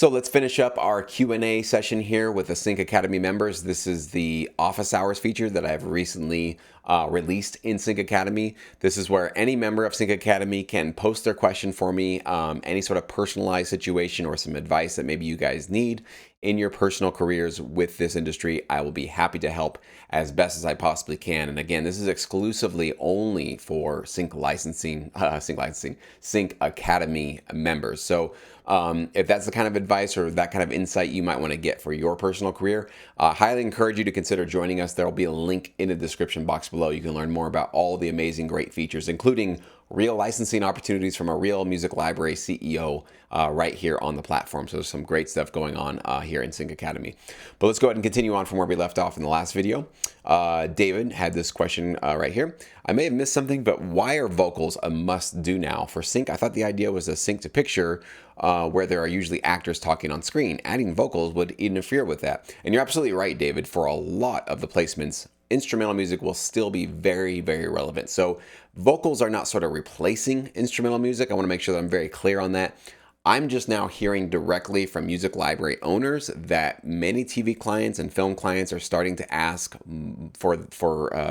So let's finish up our Q&A session here with the Sync Academy members. This is the office hours feature that I've recently released in Sync Academy. This is where any member of Sync Academy can post their question for me, any sort of personalized situation or some advice that maybe you guys need in your personal careers with this industry. I will be happy to help as best as I possibly can. And again, this is exclusively only for Sync Academy members. So if that's the kind of advice or that kind of insight you might want to get for your personal career, highly encourage you to consider joining us. There will be a link in the description box below. You can learn more about all the amazing, great features, including real licensing opportunities from a real music library CEO right here on the platform. So there's some great stuff going on here in Sync Academy. But let's go ahead and continue on from where we left off in the last video. David had this question right here. I may have missed something, but why are vocals a must-do now for sync? I thought the idea was a sync to picture where there are usually actors talking on screen. Adding vocals would interfere with that. And you're absolutely right, David. For a lot of the placements, instrumental music will still be very, very relevant. So vocals are not sort of replacing instrumental music. I want to make sure that I'm very clear on that. I'm just now hearing directly from music library owners that many TV clients and film clients are starting to ask for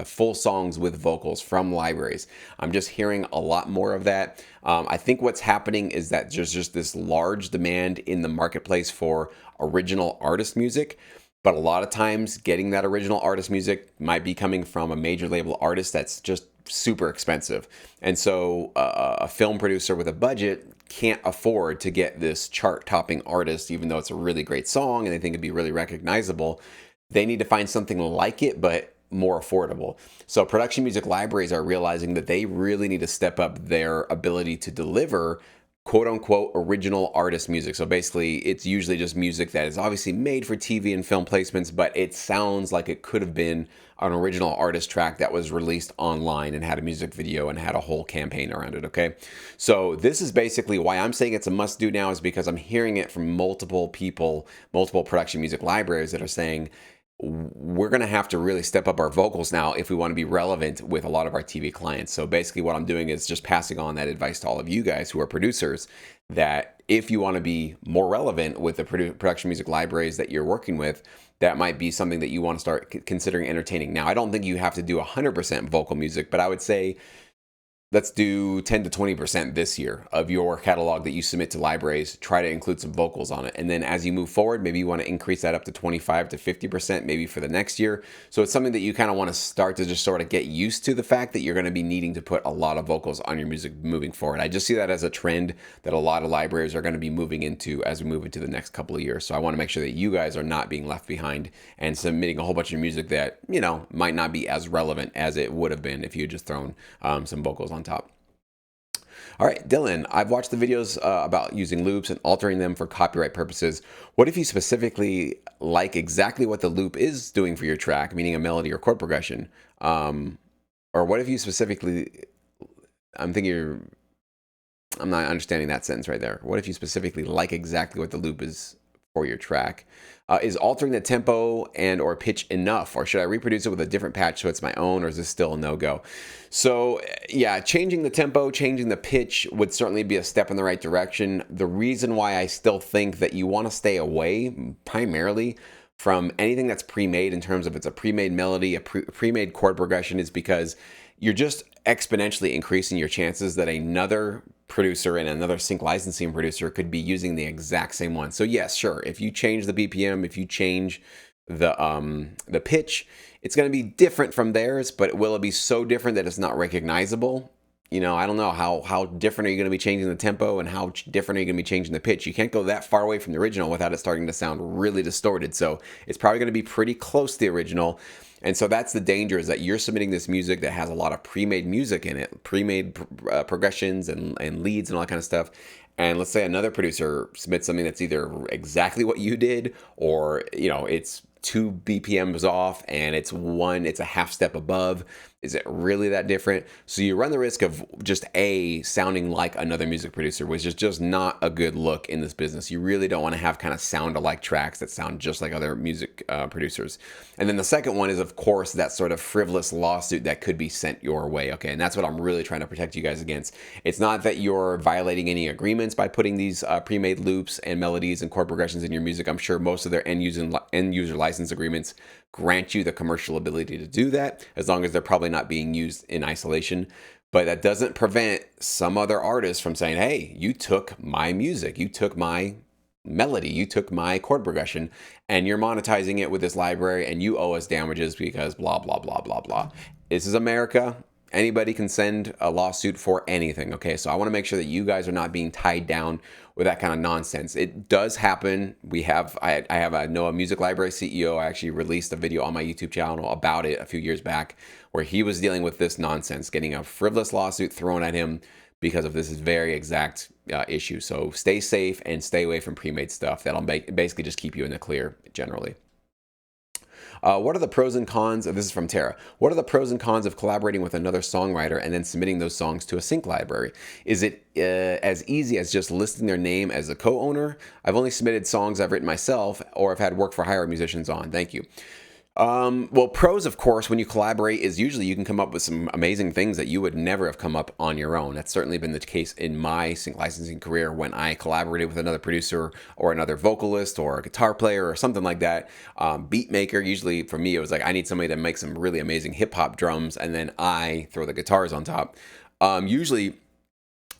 full songs with vocals from libraries. I'm just hearing a lot more of that. I think what's happening is that there's just this large demand in the marketplace for original artist music. But a lot of times getting that original artist music might be coming from a major label artist that's just super expensive. And so a film producer with a budget can't afford to get this chart-topping artist, even though it's a really great song and they think it'd be really recognizable. They need to find something like it, but more affordable. So production music libraries are realizing that they really need to step up their ability to deliver quote unquote original artist music. So basically it's usually just music that is obviously made for TV and film placements, but it sounds like it could have been an original artist track that was released online and had a music video and had a whole campaign around it. Okay. So this is basically why I'm saying it's a must do now, is because I'm hearing it from multiple people, multiple production music libraries that are saying, we're going to have to really step up our vocals now if we want to be relevant with a lot of our TV clients. So basically what I'm doing is just passing on that advice to all of you guys who are producers, that if you want to be more relevant with the production music libraries that you're working with, that might be something that you want to start considering entertaining. Now, I don't think you have to do 100% vocal music, but I would say let's do 10 to 20% this year of your catalog that you submit to libraries. Try to include some vocals on it. And then as you move forward, maybe you want to increase that up to 25 to 50% maybe for the next year. So it's something that you kind of want to start to just sort of get used to the fact that you're going to be needing to put a lot of vocals on your music moving forward. I just see that as a trend that a lot of libraries are going to be moving into as we move into the next couple of years. So I want to make sure that you guys are not being left behind and submitting a whole bunch of music that, you know, might not be as relevant as it would have been if you had just thrown some vocals on top. All right, Dylan, I've watched the videos about using loops and altering them for copyright purposes. What if you specifically like exactly what the loop is doing for your track, meaning a melody or chord progression? Or what if you specifically, I'm not understanding that sentence right there. What if you specifically like exactly what the loop is for your track? Is altering the tempo and or pitch enough, or should I reproduce it with a different patch so it's my own, or is this still a no-go? So yeah, changing the tempo, changing the pitch would certainly be a step in the right direction. The reason why I still think that you want to stay away primarily from anything that's pre-made in terms of it's a pre-made melody, a pre-made chord progression, is because you're just exponentially increasing your chances that another producer and another sync licensing producer could be using the exact same one. So yes, sure, if you change the BPM, if you change the pitch, it's going to be different from theirs, but will it be so different that it's not recognizable? You know, I don't know how different are you going to be changing the tempo and how different are you going to be changing the pitch? You can't go that far away from the original without it starting to sound really distorted. So it's probably going to be pretty close to the original. And so that's the danger, is that you're submitting this music that has a lot of pre-made music in it, pre-made progressions and leads and all that kind of stuff. And let's say another producer submits something that's either exactly what you did, or, you know, it's 2 BPMs off and it's a half step above. Is it really that different? So you run the risk of just sounding like another music producer, which is just not a good look in this business. You really don't want to have kind of sound alike tracks that sound just like other music producers. And then the second one is, of course, that sort of frivolous lawsuit that could be sent your way. Okay, and that's what I'm really trying to protect you guys against. It's not that you're violating any agreements by putting these pre-made loops and melodies and chord progressions in your music. I'm sure most of their end user license agreements grant you the commercial ability to do that, as long as they're probably not being used in isolation. But that doesn't prevent some other artists from saying, hey, you took my music, you took my melody, you took my chord progression, and you're monetizing it with this library, and you owe us damages because blah, blah, blah, blah, blah. This is America. Anybody can send a lawsuit for anything, okay? So I want to make sure that you guys are not being tied down with that kind of nonsense. It does happen. I have a Noah Music Library CEO. I actually released a video on my YouTube channel about it a few years back, where he was dealing with this nonsense, getting a frivolous lawsuit thrown at him because of this very exact issue. So stay safe and stay away from pre-made stuff. That'll basically just keep you in the clear generally. What are the pros and cons of, this is from Tara, what are the pros and cons of collaborating with another songwriter and then submitting those songs to a sync library? Is it as easy as just listing their name as a co-owner? I've only submitted songs I've written myself or I've had work for hire musicians on. Thank you. Well, pros, of course, when you collaborate is usually you can come up with some amazing things that you would never have come up on your own. That's certainly been the case in my sync licensing career when I collaborated with another producer or another vocalist or a guitar player or something like that. Beat maker, usually for me, it was like, I need somebody that makes some really amazing hip hop drums and then I throw the guitars on top. Usually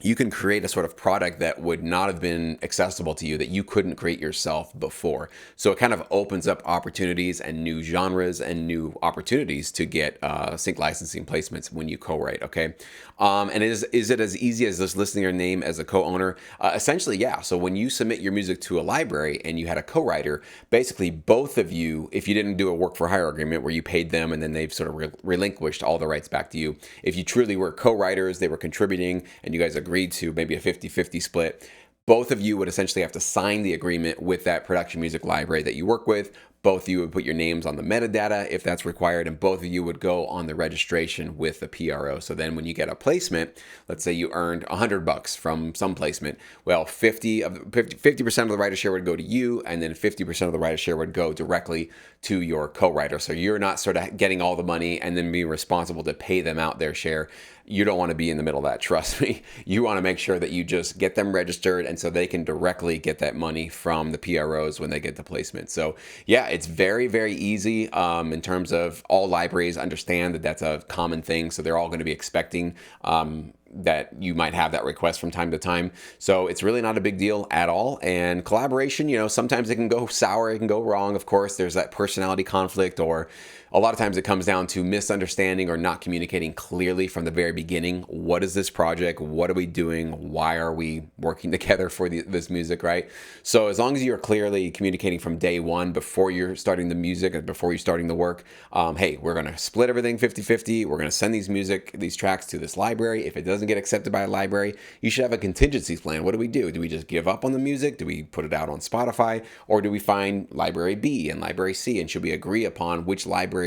you can create a sort of product that would not have been accessible to you, that you couldn't create yourself before. So it kind of opens up opportunities and new genres and new opportunities to get sync licensing placements when you co-write, okay? And is it as easy as just listing your name as a co-owner? Essentially, yeah. So when you submit your music to a library and you had a co-writer, basically both of you, if you didn't do a work for hire agreement where you paid them and then they've sort of relinquished all the rights back to you, if you truly were co-writers, they were contributing and you guys agreed to maybe a 50-50 split, both of you would essentially have to sign the agreement with that production music library that you work with. Both of you would put your names on the metadata if that's required, and both of you would go on the registration with the PRO. So then when you get a placement, let's say you earned $100 from some placement, well, 50% of the writer share would go to you, and then 50% of the writer share would go directly to your co-writer. So you're not sort of getting all the money and then being responsible to pay them out their share. You don't want to be in the middle of that, trust me. You want to make sure that you just get them registered and so they can directly get that money from the PROs when they get the placement. So yeah, it's very, very easy in terms of all libraries understand that that's a common thing. So they're all going to be expecting that you might have that request from time to time. So it's really not a big deal at all. And collaboration, sometimes it can go sour, it can go wrong. Of course, there's that personality conflict, or a lot of times it comes down to misunderstanding or not communicating clearly from the very beginning. What is this project? What are we doing? Why are we working together for this music, right? So as long as you're clearly communicating from day one, before you're starting the music and before you're starting the work, hey, we're going to split everything 50-50. We're going to send these tracks to this library. If it doesn't get accepted by a library, you should have a contingencies plan. What do? Do we just give up on the music? Do we put it out on Spotify? Or do we find library B and library C? And should we agree upon which libraries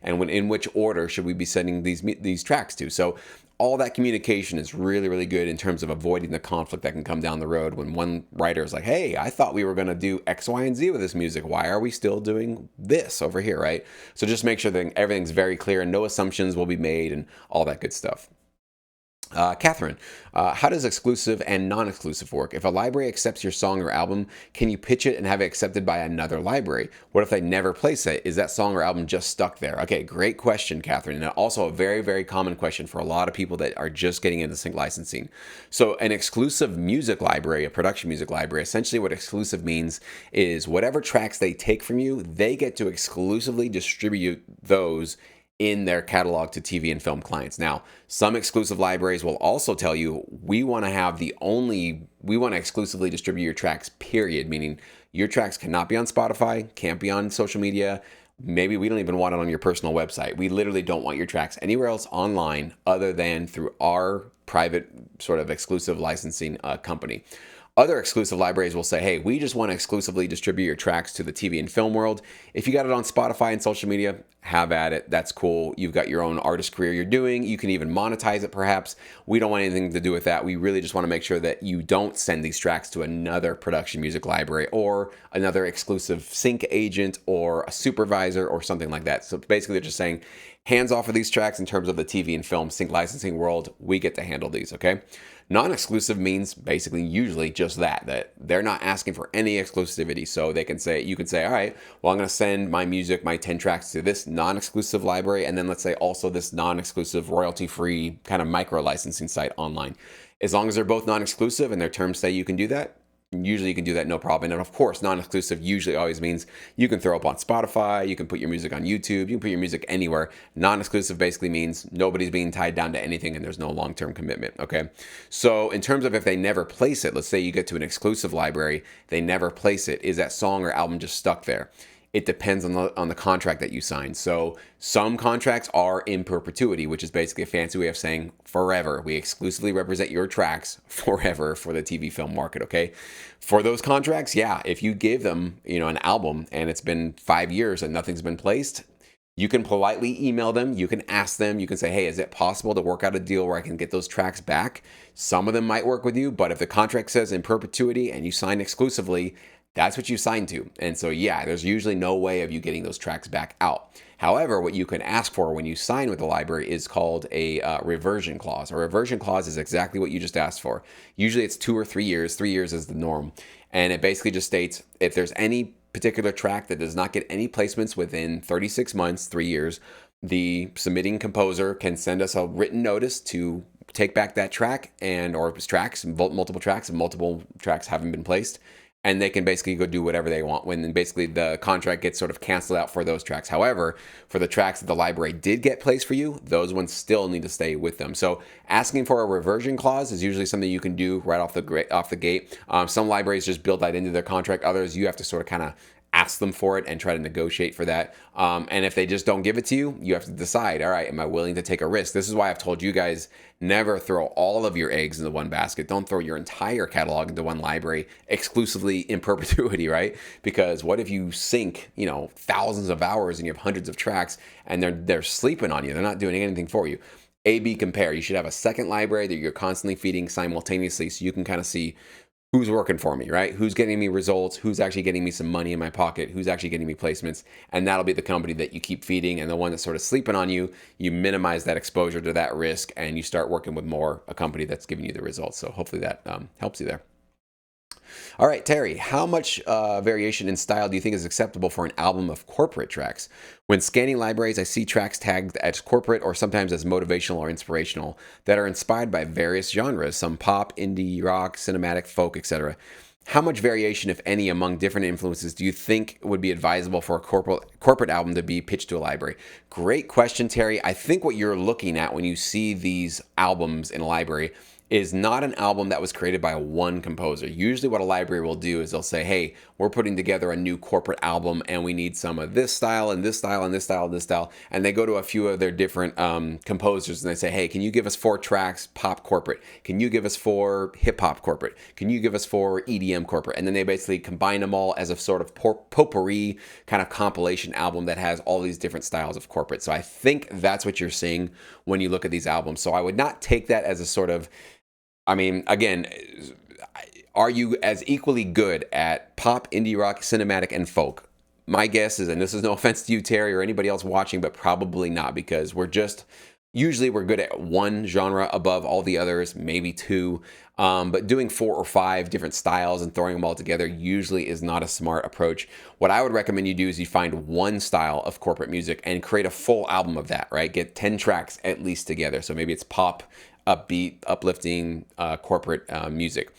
and in which order should we be sending these tracks to? So all that communication is really, really good in terms of avoiding the conflict that can come down the road when one writer is like, hey, I thought we were going to do X, Y, and Z with this music. Why are we still doing this over here, right? So just make sure that everything's very clear and no assumptions will be made and all that good stuff. Catherine, how does exclusive and non-exclusive work? If a library accepts your song or album, can you pitch it and have it accepted by another library? What if they never place it? Is that song or album just stuck there? Okay, great question, Catherine. And also a very, very common question for a lot of people that are just getting into sync licensing. So an exclusive music library, a production music library, essentially what exclusive means is whatever tracks they take from you, they get to exclusively distribute those in their catalog to TV and film clients. Now, some exclusive libraries will also tell you, we want to exclusively distribute your tracks, period, meaning your tracks cannot be on Spotify, can't be on social media. Maybe we don't even want it on your personal website. We literally don't want your tracks anywhere else online other than through our private sort of exclusive licensing company. Other exclusive libraries will say, hey, we just want to exclusively distribute your tracks to the TV and film world. If you got it on Spotify and social media, have at it. That's cool. You've got your own artist career you're doing. You can even monetize it perhaps. We don't want anything to do with that. We really just want to make sure that you don't send these tracks to another production music library or another exclusive sync agent or a supervisor or something like that. So basically they're just saying, hands off of these tracks in terms of the TV and film sync licensing world. We get to handle these, okay? Non-exclusive means basically usually just that they're not asking for any exclusivity. So they can say, you can say, all right, well, I'm going to send my music, my 10 tracks to this non-exclusive library. And then let's say also this non-exclusive royalty-free kind of micro licensing site online. As long as they're both non-exclusive and their terms say you can do that, usually you can do that no problem. And of course, non-exclusive usually always means you can throw up on Spotify, you can put your music on YouTube, you can put your music anywhere. Non-exclusive basically means nobody's being tied down to anything and there's no long-term commitment, okay? So in terms of if they never place it, let's say you get to an exclusive library, they never place it, is that song or album just stuck there? It depends on the contract that you sign. So some contracts are in perpetuity, which is basically a fancy way of saying forever. We exclusively represent your tracks forever for the TV film market, okay? For those contracts, yeah, if you give them, an album and it's been 5 years and nothing's been placed, you can politely email them, you can ask them, you can say, hey, is it possible to work out a deal where I can get those tracks back? Some of them might work with you, but if the contract says in perpetuity and you sign exclusively, that's what you signed to. And so, yeah, there's usually no way of you getting those tracks back out. However, what you can ask for when you sign with the library is called a reversion clause. A reversion clause is exactly what you just asked for. Usually it's 2 or 3 years. 3 years is the norm. And it basically just states if there's any particular track that does not get any placements within 36 months, 3 years, the submitting composer can send us a written notice to take back that track or tracks, multiple tracks, and multiple tracks haven't been placed. And they can basically go do whatever they want when basically the contract gets sort of canceled out for those tracks. However, for the tracks that the library did get placed for you, those ones still need to stay with them. So asking for a reversion clause is usually something you can do right off the gate. Some libraries just build that into their contract. Others, you have to sort of kind of ask them for it and try to negotiate for that. And if they just don't give it to you, you have to decide, all right, am I willing to take a risk? This is why I've told you guys, never throw all of your eggs into one basket. Don't throw your entire catalog into one library exclusively in perpetuity, right? Because what if you sync, thousands of hours and you have hundreds of tracks and they're sleeping on you. They're not doing anything for you. A/B compare. You should have a second library that you're constantly feeding simultaneously so you can kind of see who's working for me, right? Who's getting me results? Who's actually getting me some money in my pocket? Who's actually getting me placements? And that'll be the company that you keep feeding. And the one that's sort of sleeping on you, you minimize that exposure to that risk and you start working with a company that's giving you the results. So hopefully that helps you there. All right, Terry, how much variation in style do you think is acceptable for an album of corporate tracks? When scanning libraries, I see tracks tagged as corporate or sometimes as motivational or inspirational that are inspired by various genres, some pop, indie, rock, cinematic, folk, etc. How much variation, if any, among different influences do you think would be advisable for a corporate album to be pitched to a library? Great question, Terry. I think what you're looking at when you see these albums in a library is not an album that was created by one composer. Usually what a library will do is they'll say, hey, we're putting together a new corporate album and we need some of this style and this style and this style and this style. And they go to a few of their different composers and they say, hey, can you give us 4 tracks pop corporate? Can you give us 4 hip hop corporate? Can you give us 4 EDM corporate? And then they basically combine them all as a sort of potpourri kind of compilation album that has all these different styles of corporate. So I think that's what you're seeing when you look at these albums. So I would not take that as a sort of, again, are you as equally good at pop, indie rock, cinematic, and folk? My guess is, and this is no offense to you, Terry, or anybody else watching, but probably not, because usually we're good at one genre above all the others, maybe 2. But doing 4 or 5 different styles and throwing them all together usually is not a smart approach. What I would recommend you do is you find one style of corporate music and create a full album of that, right? Get 10 tracks at least together. So maybe it's pop, upbeat, uplifting corporate music.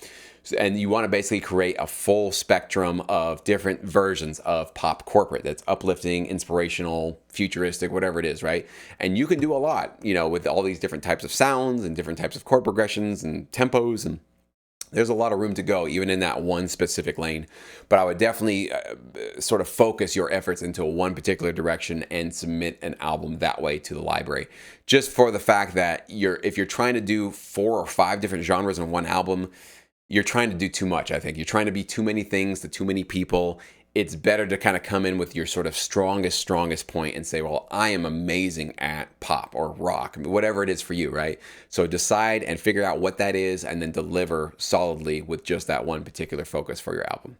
And you want to basically create a full spectrum of different versions of pop corporate that's uplifting, inspirational, futuristic, whatever it is, right? And you can do a lot, with all these different types of sounds and different types of chord progressions and tempos, and there's a lot of room to go even in that one specific lane. But I would definitely sort of focus your efforts into one particular direction and submit an album that way to the library. Just for the fact that if you're trying to do 4 or 5 different genres in one album, you're trying to do too much, I think. You're trying to be too many things to too many people. it's better to kind of come in with your sort of strongest point and say, well, I am amazing at pop or rock, I mean, whatever it is for you, right? So decide and figure out what that is and then deliver solidly with just that one particular focus for your album.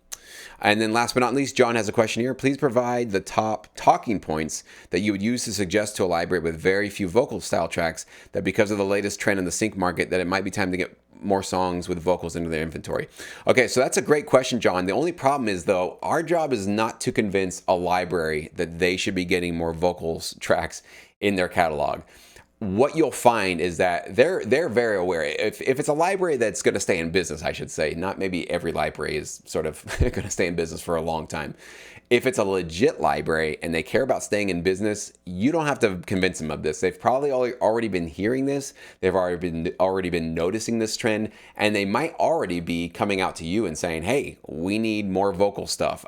And then last but not least, John has a question here. Please provide the top talking points that you would use to suggest to a library with very few vocal style tracks that because of the latest trend in the sync market that it might be time to get more songs with vocals into their inventory. Okay, so that's a great question, John. The only problem is, though, our job is not to convince a library that they should be getting more vocals tracks in their catalog. What you'll find is that they're very aware. If it's a library that's going to stay in business, I should say, not maybe every library is sort of going to stay in business for a long time. If it's a legit library and they care about staying in business, you don't have to convince them of this. They've probably already been hearing this. They've already been noticing this trend, and they might already be coming out to you and saying, "Hey, we need more vocal stuff."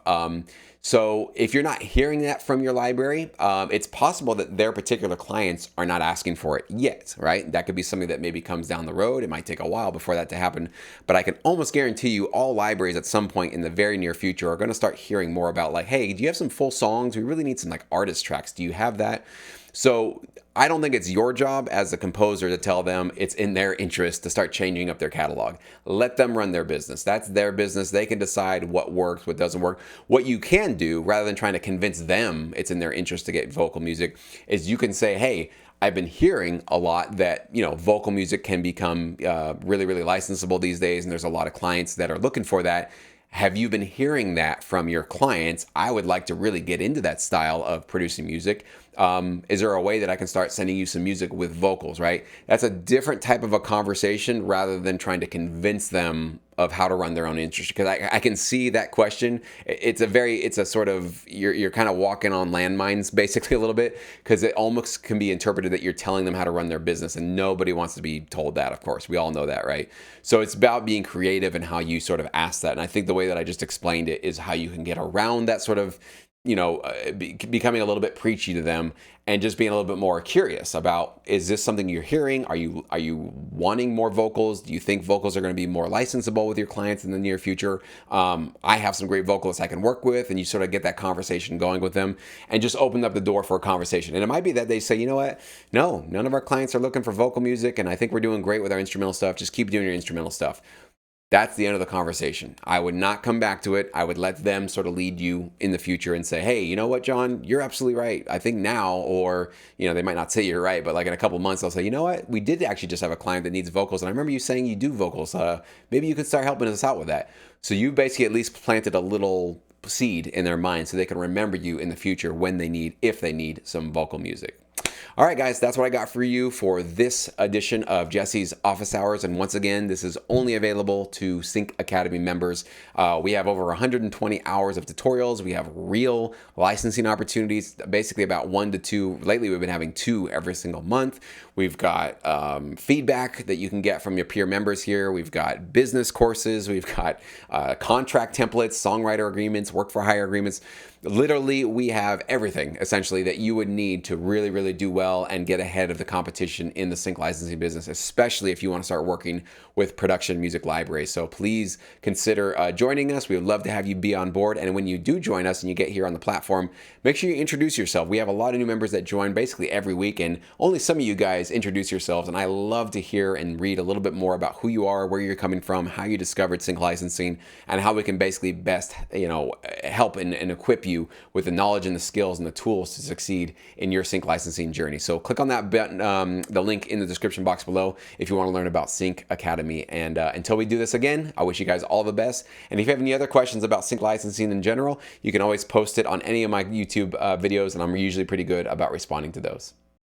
So if you're not hearing that from your library, it's possible that their particular clients are not asking for it yet, right? That could be something that maybe comes down the road. It might take a while before that to happen, but I can almost guarantee you all libraries at some point in the very near future are going to start hearing more about like, hey, do you have some full songs? We really need some like artist tracks. Do you have that? So I don't think it's your job as a composer to tell them it's in their interest to start changing up their catalog. Let them run their business. That's their business. They can decide what works, what doesn't work. What you can do, rather than trying to convince them it's in their interest to get vocal music, is you can say, hey, I've been hearing a lot that, you know, vocal music can become really, really licensable these days, and there's a lot of clients that are looking for that. Have you been hearing that from your clients? I would like to really get into that style of producing music. Is there a way that I can start sending you some music with vocals, right? That's a different type of a conversation rather than trying to convince them of how to run their own industry. Because I can see that question. It's a sort of, you're kind of walking on landmines basically a little bit, because it almost can be interpreted that you're telling them how to run their business, and nobody wants to be told that, of course. We all know that, right? So it's about being creative and how you sort of ask that. And I think the way that I just explained it is how you can get around that sort of, you know, becoming a little bit preachy to them and just being a little bit more curious about, is this something you're hearing? Are you wanting more vocals? Do you think vocals are going to be more licensable with your clients in the near future? I have some great vocalists I can work with, and you sort of get that conversation going with them and just open up the door for a conversation. And it might be that they say, you know what? No, none of our clients are looking for vocal music, and I think we're doing great with our instrumental stuff. Just keep doing your instrumental stuff. That's the end of the conversation. I would not come back to it. I would let them sort of lead you in the future and say, hey, you know what, John, you're absolutely right. I think now, or, you know, they might not say you're right, but like in a couple months, they'll say, you know what, we did actually just have a client that needs vocals. And I remember you saying you do vocals. Maybe you could start helping us out with that. So you basically at least planted a little seed in their mind so they can remember you in the future when they need, if they need some vocal music. All right, guys, that's what I got for you for this edition of Jesse's Office Hours. And once again, this is only available to Sync Academy members. We have over 120 hours of tutorials. We have real licensing opportunities, basically about 1 to 2. Lately, we've been having 2 every single month. We've got feedback that you can get from your peer members here. We've got business courses. We've got contract templates, songwriter agreements, work for hire agreements. Literally, we have everything essentially that you would need to really, really do well and get ahead of the competition in the sync licensing business, especially if you want to start working with production music libraries. So please consider joining us. We would love to have you be on board. And when you do join us and you get here on the platform, make sure you introduce yourself. We have a lot of new members that join basically every week, and only some of you guys introduce yourselves. And I love to hear and read a little bit more about who you are, where you're coming from, how you discovered sync licensing, and how we can basically best, you know, help and equip you with the knowledge and the skills and the tools to succeed in your sync licensing journey. So click on that button, the link in the description box below if you want to learn about Sync Academy. And until we do this again, I wish you guys all the best. And if you have any other questions about sync licensing in general, you can always post it on any of my YouTube videos, and I'm usually pretty good about responding to those.